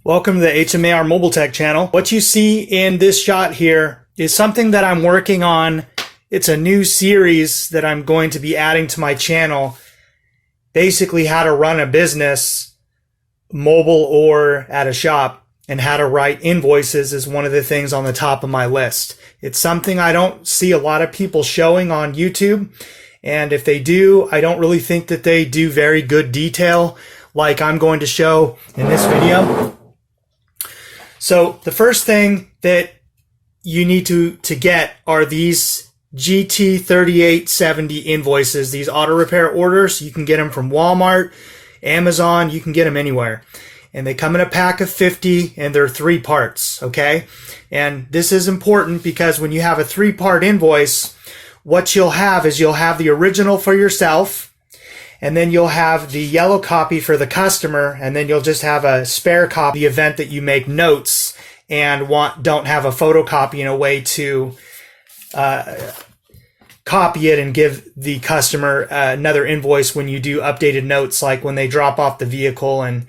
Welcome to the Hmar Mobile Tech channel. What you see in this shot here is something that I'm working on. It's a new series that I'm going to be adding to my channel. Basically how to run a business, mobile or at a shop, and how to write invoices is one of the things on the top of my list. It's something I don't see a lot of people showing on YouTube. And if they do, I don't really think that they do very good detail like I'm going to show in this video. So the first thing that you need to get are these GT3870 invoices, these auto repair orders. You can get them from Walmart, Amazon, you can get them anywhere. And they come in a pack of 50 and they're 3 parts, okay? And this is important because when you have a 3-part invoice, what you'll have is you'll have the original for yourself, and then you'll have the yellow copy for the customer, and then you'll just have a spare copy, the event that you make notes and don't have a photocopy in a way to copy it and give the customer another invoice when you do updated notes, like when they drop off the vehicle and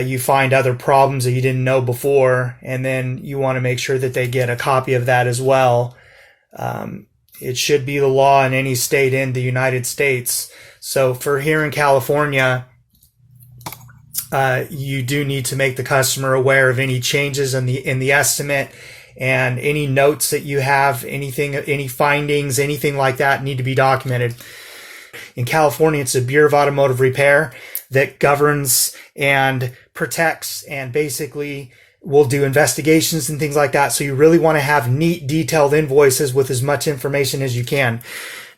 you find other problems that you didn't know before, and then you want to make sure that they get a copy of that as well. It should be the law in any state in the United States. So for here in California, you do need to make the customer aware of any changes in the estimate, and any notes that you have, any findings, anything like that need to be documented. In California, it's the Bureau of Automotive Repair that governs and protects and basically will do investigations and things like that. So you really want to have neat, detailed invoices with as much information as you can.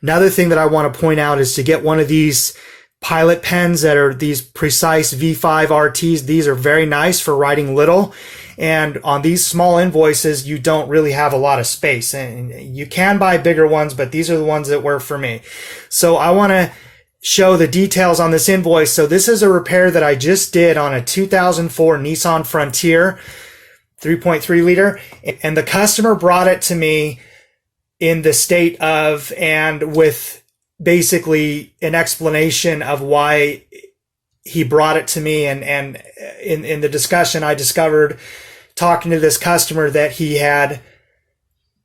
Another thing that I want to point out is to get one of these pilot pens that are these precise V5 RTs. These are very nice for writing little. And on these small invoices, you don't really have a lot of space. And you can buy bigger ones, but these are the ones that work for me. So I want to show the details on this invoice. So this is a repair that I just did on a 2004 Nissan Frontier 3.3 liter. And the customer brought it to me in the state of, and with basically an explanation of why he brought it to me. And in the discussion, I discovered, talking to this customer, that he had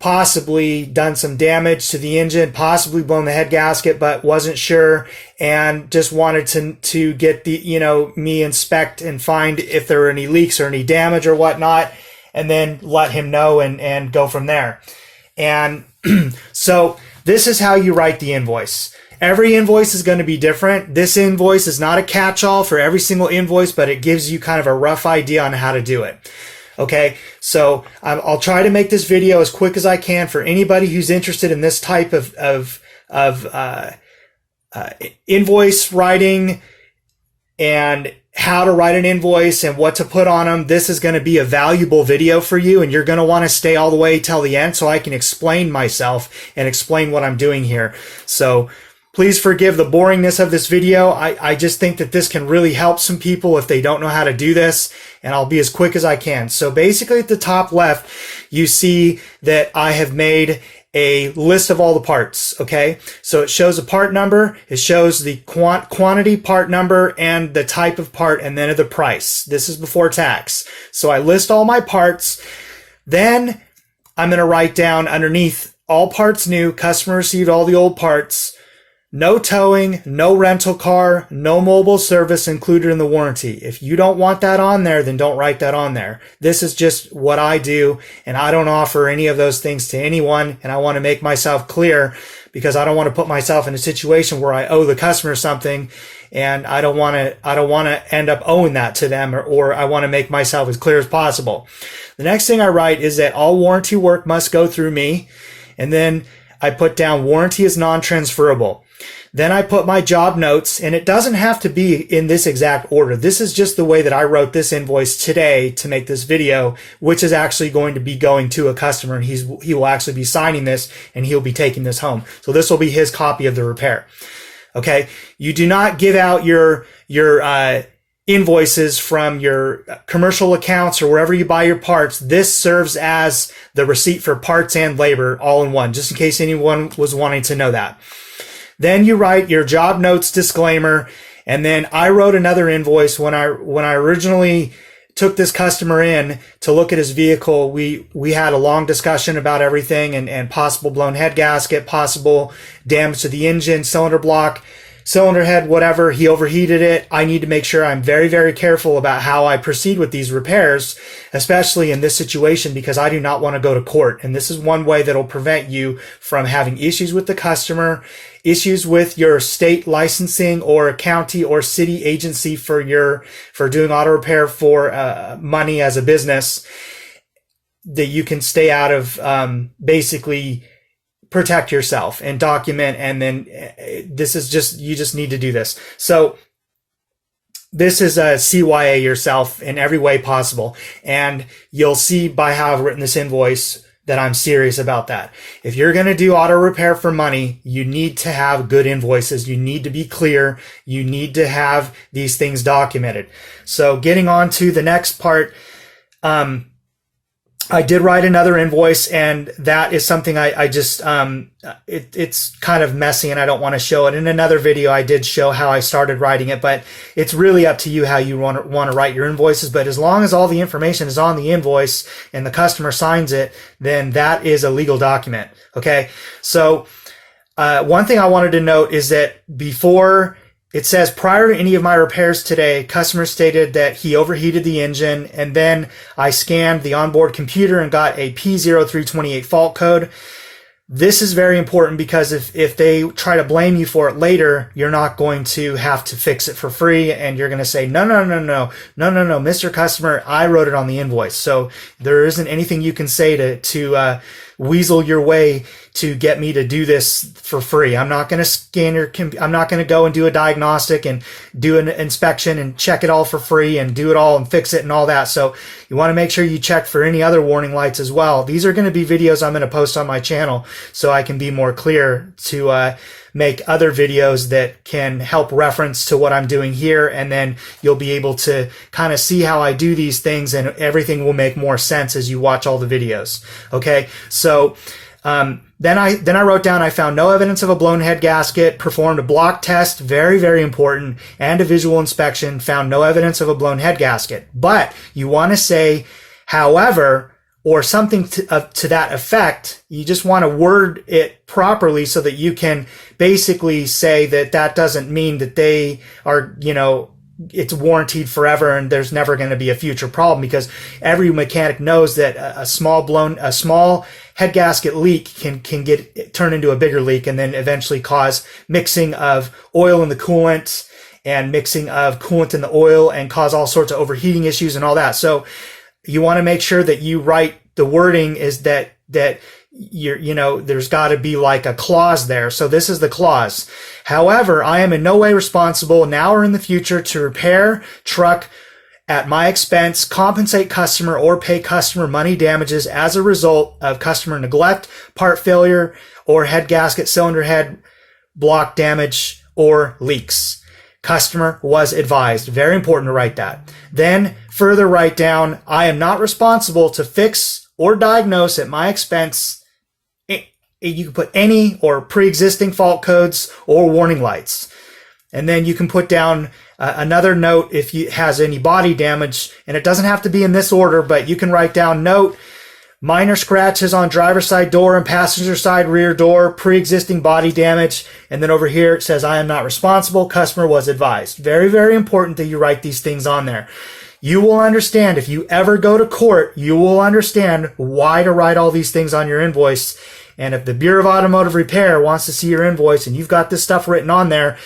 possibly done some damage to the engine, possibly blown the head gasket, but wasn't sure, and just wanted to get me inspect and find if there were any leaks or any damage or whatnot, and then let him know and go from there. And so this is how you write the invoice. Every invoice is going to be different. This invoice is not a catch-all for every single invoice, but it gives you kind of a rough idea on how to do it. Okay, so I'll try to make this video as quick as I can for anybody who's interested in this type of invoice writing and how to write an invoice and what to put on them. This is going to be a valuable video for you, and you're going to want to stay all the way till the end so I can explain myself and explain what I'm doing here. So please forgive the boringness of this video. I just think that this can really help some people if they don't know how to do this, and I'll be as quick as I can. So basically at the top left, you see that I have made a list of all the parts, okay? So it shows a part number, it shows the quantity, part number, and the type of part, and then the price. This is before tax. So I list all my parts. Then I'm going to write down underneath, all parts new, customer received all the old parts, no towing, no rental car, no mobile service included in the warranty. If you don't want that on there, then don't write that on there. This is just what I do, and I don't offer any of those things to anyone, and I want to make myself clear because I don't want to put myself in a situation where I owe the customer something, and I don't want to end up owing that to them, or I want to make myself as clear as possible. The next thing I write is that all warranty work must go through me, and then I put down warranty is non-transferable. Then I put my job notes, and it doesn't have to be in this exact order. This is just the way that I wrote this invoice today to make this video, which is actually going to be going to a customer, and he will actually be signing this, and he'll be taking this home. So this will be his copy of the repair. Okay. You do not give out your invoices from your commercial accounts or wherever you buy your parts. This serves as the receipt for parts and labor all in one, just in case anyone was wanting to know that. Then you write your job notes disclaimer, and then I wrote another invoice when I originally took this customer in to look at his vehicle. We had a long discussion about everything and possible blown head gasket, possible damage to the engine, cylinder block, cylinder head, whatever. He overheated it. I need to make sure I'm very, very careful about how I proceed with these repairs, especially in this situation, because I do not want to go to court. And this is one way that'll prevent you from having issues with the customer, issues with your state licensing or county or city agency for doing auto repair for money as a business, that you can stay out of, basically protect yourself and document. And then this is just, you just need to do this. So this is a CYA yourself in every way possible. And you'll see by how I've written this invoice that I'm serious about that. If you're going to do auto repair for money, you need to have good invoices. You need to be clear. You need to have these things documented. So getting on to the next part, I did write another invoice, and that is something I just, it's kind of messy and I don't want to show it. In another video, I did show how I started writing it, but it's really up to you how you want to write your invoices. But as long as all the information is on the invoice and the customer signs it, then that is a legal document. Okay. So, one thing I wanted to note is that before it says, prior to any of my repairs today, customer stated that he overheated the engine, and then I scanned the onboard computer and got a P0328 fault code. This is very important because if they try to blame you for it later, you're not going to have to fix it for free, and you're going to say, no, Mr. Customer, I wrote it on the invoice. So there isn't anything you can say to weasel your way to get me to do this for free. I'm not going to scan your I'm not going to go and do a diagnostic and do an inspection and check it all for free and do it all and fix it and all that. So you want to make sure you check for any other warning lights as well. These are going to be videos I'm going to post on my channel so I can be more clear to make other videos that can help reference to what I'm doing here, and then you'll be able to kind of see how I do these things, and everything will make more sense as you watch all the videos. Okay, so then I wrote down, I found no evidence of a blown head gasket, performed a block test, very, very important, and a visual inspection, found no evidence of a blown head gasket. But you want to say, however, or something to that effect. You just want to word it properly so that you can basically say that that doesn't mean that they are, it's warranted forever and there's never going to be a future problem, because every mechanic knows that a small head gasket leak can turn into a bigger leak and then eventually cause mixing of oil in the coolant and mixing of coolant in the oil and cause all sorts of overheating issues and all that. So you want to make sure that you write the wording is that there's got to be like a clause there. So this is the clause. However, I am in no way responsible now or in the future to repair truck at my expense, compensate customer, or pay customer money damages as a result of customer neglect, part failure, or head gasket cylinder head block damage or leaks. Customer was advised. Very important to write that. Then further write down, I am not responsible to fix or diagnose at my expense. You can put any or pre-existing fault codes or warning lights. And then you can put down another note if it has any body damage, and it doesn't have to be in this order, but you can write down note, minor scratches on driver's side door and passenger side rear door, pre-existing body damage. And then over here it says, I am not responsible, customer was advised. Very, very important that you write these things on there. You will understand, if you ever go to court, you will understand why to write all these things on your invoice. And if the Bureau of Automotive Repair wants to see your invoice and you've got this stuff written on there,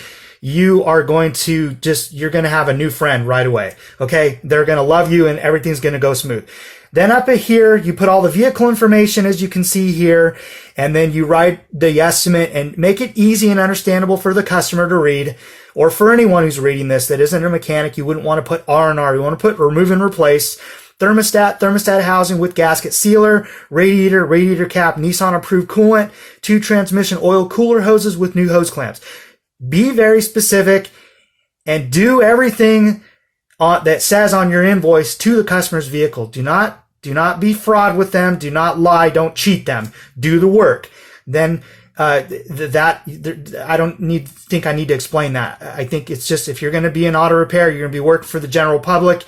you are going to you're going to have a new friend right away. Okay. They're going to love you and everything's going to go smooth. Then up here, you put all the vehicle information, as you can see here, and then you write the estimate and make it easy and understandable for the customer to read, or for anyone who's reading this that isn't a mechanic. You wouldn't want to put R&R. You want to put remove and replace, thermostat housing with gasket sealer, radiator cap, Nissan approved coolant, 2 transmission oil cooler hoses with new hose clamps. Be very specific and do everything that says on your invoice to the customer's vehicle. Do not be fraud with them. Do not lie. Don't cheat them. Do the work. Then I don't think I need to explain that. I think it's just, if you're going to be in auto repair, you're going to be working for the general public.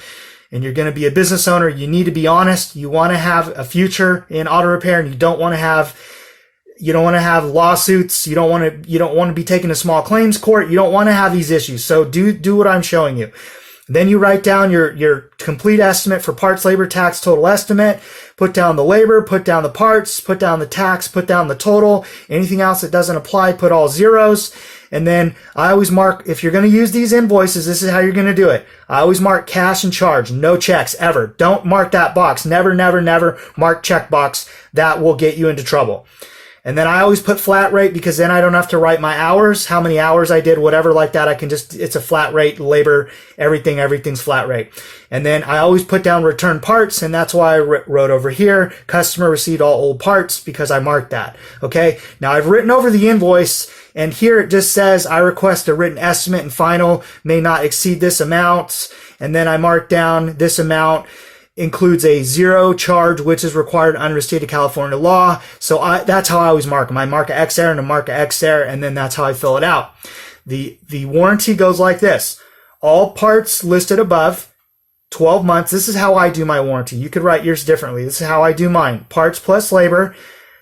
and you're going to be a business owner, you need to be honest. You want to have a future in auto repair, and you don't want to have lawsuits. You don't want to be taken to small claims court. You don't want to have these issues. So do what I'm showing you. Then you write down your complete estimate for parts, labor, tax, total estimate. Put down the labor, put down the parts, put down the tax, put down the total. Anything else that doesn't apply, put all zeros. And then I always mark, if you're going to use these invoices, this is how you're going to do it. I always mark cash and charge, no checks ever. Don't mark that box. Never, never, never mark check box. That will get you into trouble. And then I always put flat rate, because then I don't have to write my hours, how many hours I did, whatever like that. I can just, it's a flat rate, labor, everything's flat rate. And then I always put down return parts, and that's why I wrote over here, customer received all old parts, because I marked that. Okay. Now I've written over the invoice, and here it just says, I request a written estimate and final may not exceed this amount. And then I marked down this amount includes a zero charge, which is required under state of California law. So that's how I always mark them. I mark a X there and a mark a X there, and then that's how I fill it out. The warranty goes like this. All parts listed above, 12 months. This is how I do my warranty. You could write yours differently. This is how I do mine. Parts plus labor,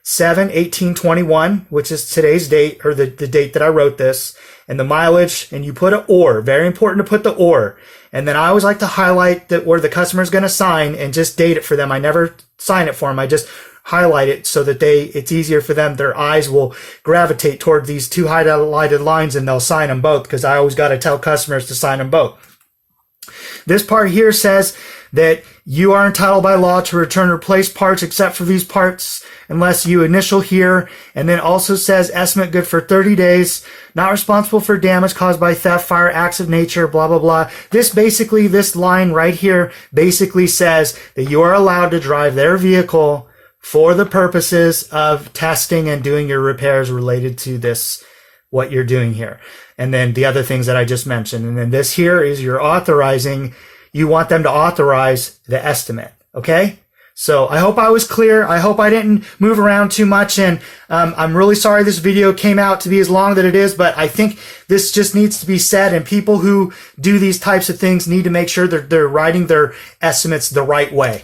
7/18/21, which is today's date, or the date that I wrote this, and the mileage, and you put an or. Very important to put the or. And then I always like to highlight that where the customer is going to sign and just date it for them. I never sign it for them. I just highlight it so that it's easier for them. Their eyes will gravitate toward these two highlighted lines, and they'll sign them both, because I always got to tell customers to sign them both. This part here says that you are entitled by law to return or replace parts except for these parts unless you initial here. And then also says estimate good for 30 days, not responsible for damage caused by theft, fire, acts of nature, blah, blah, blah. This line right here basically says that you are allowed to drive their vehicle for the purposes of testing and doing your repairs related to this, what you're doing here. And then the other things that I just mentioned. And then this here is your authorizing. You want them to authorize the estimate. Okay? So I hope I was clear. I hope I didn't move around too much. And I'm really sorry this video came out to be as long that it is, but I think this just needs to be said. And people who do these types of things need to make sure that they're writing their estimates the right way.